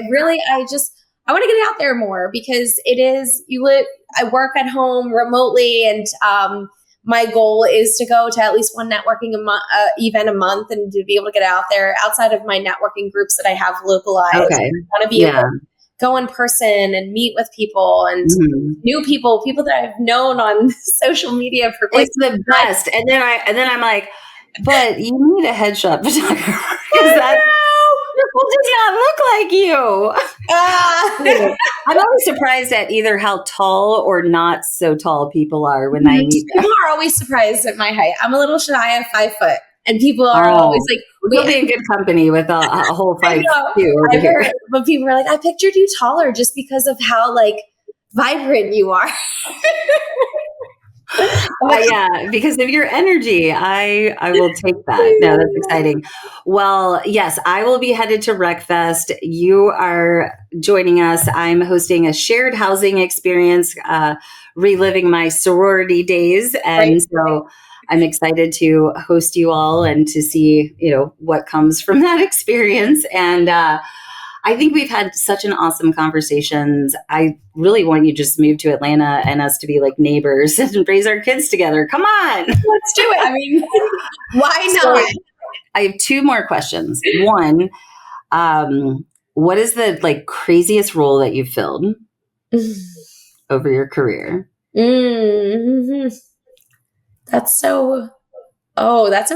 Speaker 1: want to get out there more because I work at home remotely, and my goal is to go to at least one networking event a month and to be able to get out there outside of my networking groups that I have localized. Okay. I want to be able to go in person and meet with people and new people that I've known on social media for quite some time.
Speaker 2: It's the best. And then I'm like, but you need a headshot photographer because that does not look like you. I'm always surprised at either how tall or not so tall people are when I meet them.
Speaker 1: People are always surprised at my height. I'm a little shy of 5 foot, and people are always like,
Speaker 2: "We'll be in good company with a whole 5'2" over here."
Speaker 1: But people are like, "I pictured you taller just because of how vibrant you are."
Speaker 2: Yeah, because of your energy, I will take that. No, that's exciting. Well, yes, I will be headed to RecFest. You are joining us. I'm hosting a shared housing experience, reliving my sorority days. And so I'm excited to host you all and to see, what comes from that experience. And I think we've had such an awesome conversations. I really want you to just move to Atlanta and us to be like neighbors and raise our kids together. Come on.
Speaker 1: Let's do it. I mean, why not?
Speaker 2: I have 2 more questions. One, What is the like craziest role that you've filled over your career?
Speaker 1: Mm-hmm. That's a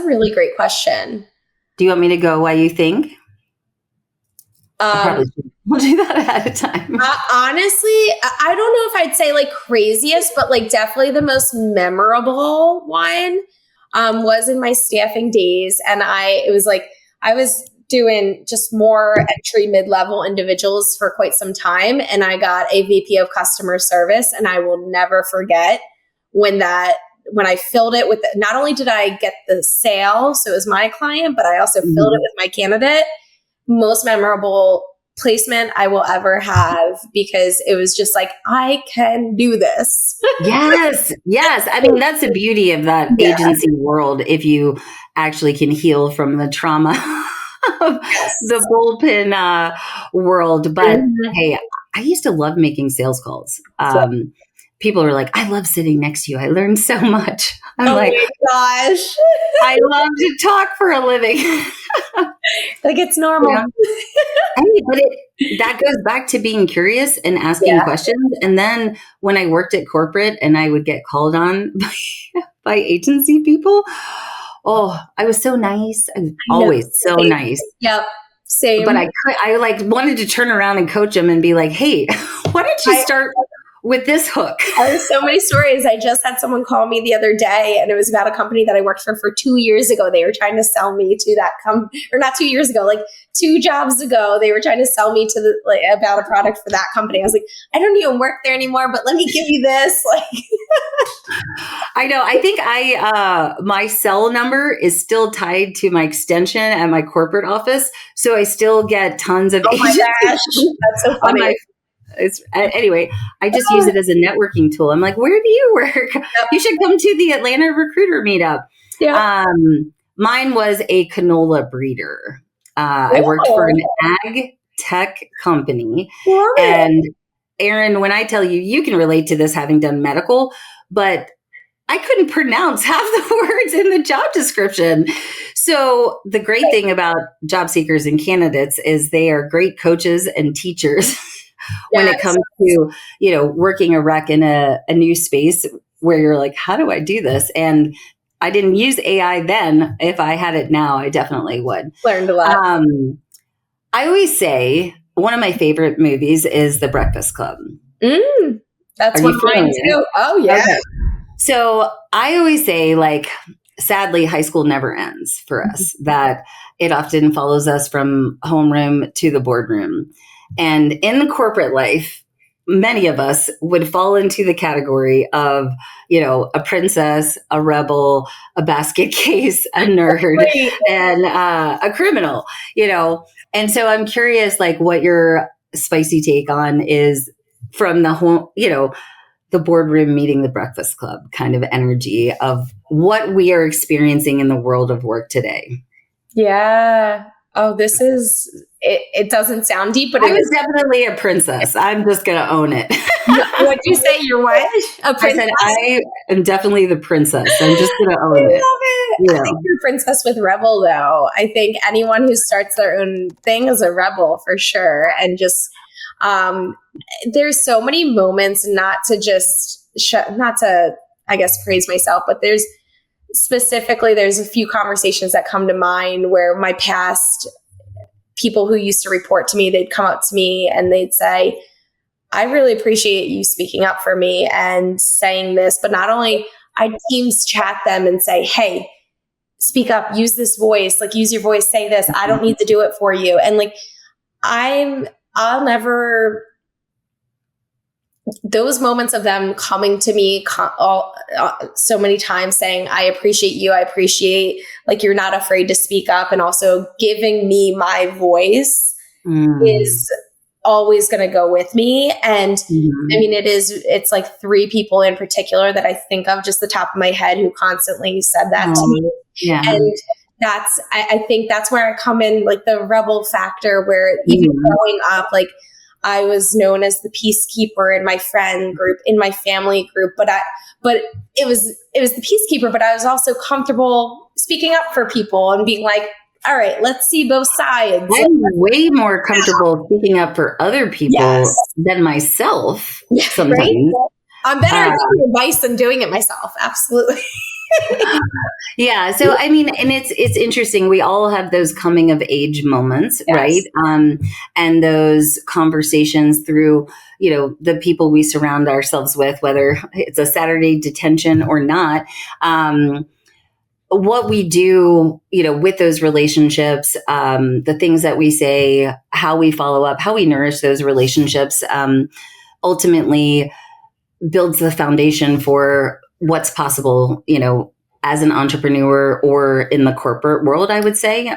Speaker 1: really great question.
Speaker 2: Do you want me to go while you think? We'll do that ahead of time.
Speaker 1: Honestly, I don't know if I'd say like craziest, but like definitely the most memorable one was in my staffing days. And I was doing just more entry mid-level individuals for quite some time. And I got a VP of customer service, and I will never forget when I filled it with, not only did I get the sale, so it was my client, but I also filled it with my candidate. Most memorable placement I will ever have, because it was just like, I can do this.
Speaker 2: Yes. I mean, that's the beauty of that agency world. If you actually can heal from the trauma of the bullpen world. But hey, I used to love making sales calls. People are like, I love sitting next to you. I learned so much. I'm
Speaker 1: my gosh.
Speaker 2: I love to talk for a living.
Speaker 1: Like, it's normal.
Speaker 2: Yeah. But that goes back to being curious and asking questions. And then when I worked at corporate and I would get called on by agency people, I was so nice. I was always so nice.
Speaker 1: Yep. Same.
Speaker 2: But I like wanted to turn around and coach them and be like, hey, why don't you start with this hook?
Speaker 1: There's so many stories. I just had someone call me the other day, and it was about a company that I worked for 2 years ago. They were trying to sell me to that or not 2 years ago, like 2 jobs ago. They were trying to sell me to about a product for that company. I was like, I don't even work there anymore, but let me give you this. Like,
Speaker 2: I know. I think my cell number is still tied to my extension at my corporate office, so I still get tons of.
Speaker 1: Oh my gosh, that's so funny.
Speaker 2: Anyway, I just use it as a networking tool. I'm like, where do you work? Yep. You should come to the Atlanta recruiter meetup. Yeah. Mine was a canola breeder. I worked for an ag tech company. And Erin, when I tell you, you can relate to this having done medical, but I couldn't pronounce half the words in the job description. So the great thing about job seekers and candidates is they are great coaches and teachers. When it comes to, working a rec in a new space where you're like, how do I do this? And I didn't use AI then. If I had it now, I definitely would.
Speaker 1: Learned a lot.
Speaker 2: I always say one of my favorite movies is The Breakfast Club.
Speaker 1: That's one of mine too. Oh, yeah. Okay.
Speaker 2: So I always say, like, sadly, high school never ends for us, that it often follows us from homeroom to the boardroom. And in the corporate life, many of us would fall into the category of, a princess, a rebel, a basket case, a nerd, and a criminal, And so I'm curious, like, what your spicy take on is from the home, the boardroom meeting the Breakfast Club kind of energy of what we are experiencing in the world of work today.
Speaker 1: Yeah. Oh, this is, it doesn't sound deep, but
Speaker 2: I was definitely a princess. I'm just going to own it.
Speaker 1: What'd you say? You're what? A princess?
Speaker 2: I said, I am definitely the princess. I'm just going to own it.
Speaker 1: I love it. Yeah. I think you're a princess with rebel, though. I think anyone who starts their own thing is a rebel for sure. And just, there's so many moments, not to, I guess, praise myself, but there's a few conversations that come to mind where my past people who used to report to me, they'd come up to me and they'd say, I really appreciate you speaking up for me and saying this, but not only I Teams chat them and say, hey, speak up, use this voice, like use your voice, say this. I don't need to do it for you. And like, I'll never, those moments of them coming to me so many times saying, I appreciate you. I appreciate, like, you're not afraid to speak up, and also giving me my voice is always going to go with me. And I mean, it's like 3 people in particular that I think of just the top of my head who constantly said that to me. Yeah. And I think that's where I come in, like the rebel factor, where even growing up, like, I was known as the peacekeeper in my friend group, in my family group, but it was the peacekeeper, but I was also comfortable speaking up for people and being like, all right, let's see both sides.
Speaker 2: I'm way more comfortable speaking up for other people than myself sometimes.
Speaker 1: Right? I'm better at giving advice than doing it myself. Absolutely.
Speaker 2: Yeah. So, I mean, and it's interesting. We all have those coming of age moments, right? And those conversations through, the people we surround ourselves with, whether it's a Saturday detention or not. What we do, with those relationships, the things that we say, how we follow up, how we nourish those relationships, ultimately builds the foundation for what's possible, as an entrepreneur or in the corporate world, I would say.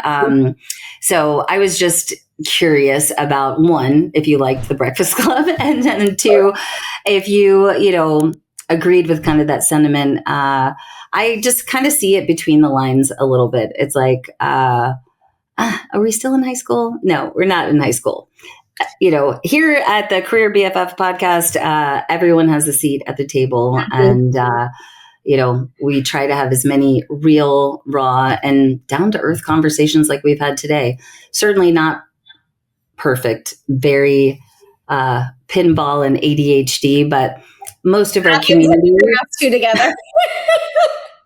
Speaker 2: So I was just curious about, one, if you liked the Breakfast Club, and then two, if you, agreed with kind of that sentiment. I just kind of see it between the lines a little bit. It's like, are we still in high school? No, we're not in high school. Here at the Career BFF podcast, everyone has a seat at the table, and we try to have as many real, raw, and down-to-earth conversations like we've had today. Certainly not perfect, very pinball and ADHD, but most of our community
Speaker 1: together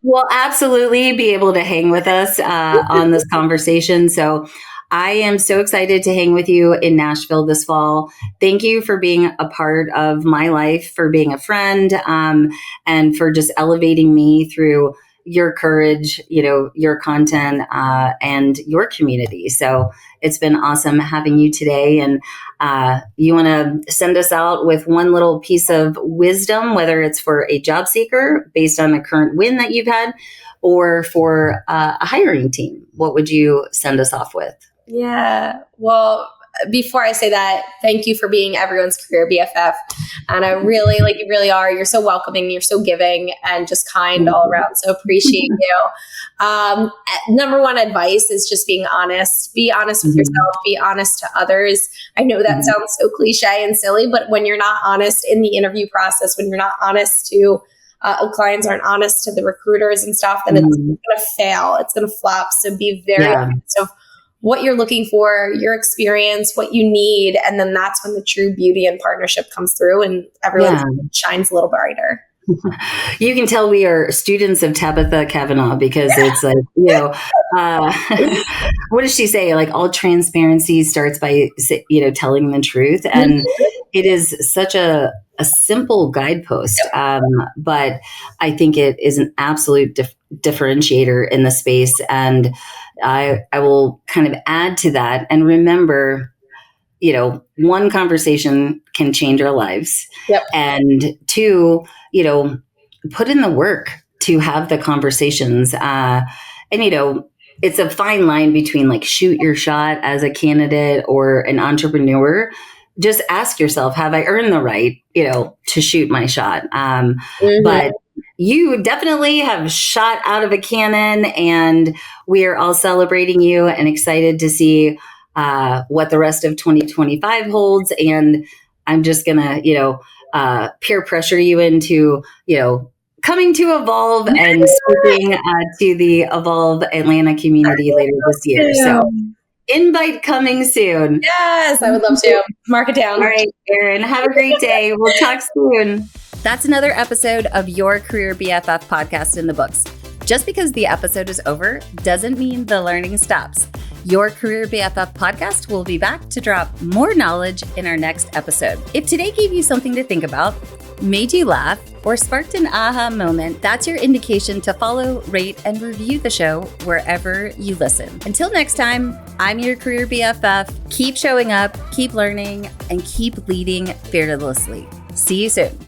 Speaker 2: will absolutely be able to hang with us on this conversation. So I am so excited to hang with you in Nashville this fall. Thank you for being a part of my life, for being a friend, and for just elevating me through your courage, your content, and your community. So it's been awesome having you today. And you want to send us out with one little piece of wisdom, whether it's for a job seeker based on a current win that you've had, or for a hiring team. What would you send us off with?
Speaker 1: Yeah. Well, before I say that, thank you for being everyone's career BFF. And I really, you really are. You're so welcoming. You're so giving and just kind all around. So appreciate you. Number one advice is just being honest. Be honest with yourself. Be honest to others. I know that sounds so cliche and silly, but when you're not honest in the interview process, when you're not honest to clients, aren't honest to the recruiters and stuff, then it's going to fail. It's going to flop. So be very honest of what you're looking for, your experience, what you need. And then that's when the true beauty and partnership comes through and everyone shines a little brighter.
Speaker 2: You can tell we are students of Tabitha Kavanaugh, because it's like, what does she say? Like, all transparency starts by, telling the truth. And it is such a simple guidepost. But I think it is an absolute differentiator in the space. And I will kind of add to that and remember, one conversation can change our lives. And two, put in the work to have the conversations. And, it's a fine line between like shoot your shot as a candidate or an entrepreneur. Just ask yourself, have I earned the right, to shoot my shot? But you definitely have shot out of a cannon, and we are all celebrating you and excited to see what the rest of 2025 holds. And I'm just going to, peer pressure you into, coming to Evolve and speaking to the Evolve Atlanta community later this year. So invite coming soon.
Speaker 1: Yes, I would love to. Mark it down.
Speaker 2: All right, Erin, have a great day. We'll talk soon. That's another episode of Your Career BFF podcast in the books. Just because the episode is over doesn't mean the learning stops. Your Career BFF podcast will be back to drop more knowledge in our next episode. If today gave you something to think about, made you laugh, or sparked an aha moment, that's your indication to follow, rate, and review the show wherever you listen. Until next time, I'm your Career BFF. Keep showing up, keep learning, and keep leading fearlessly. See you soon.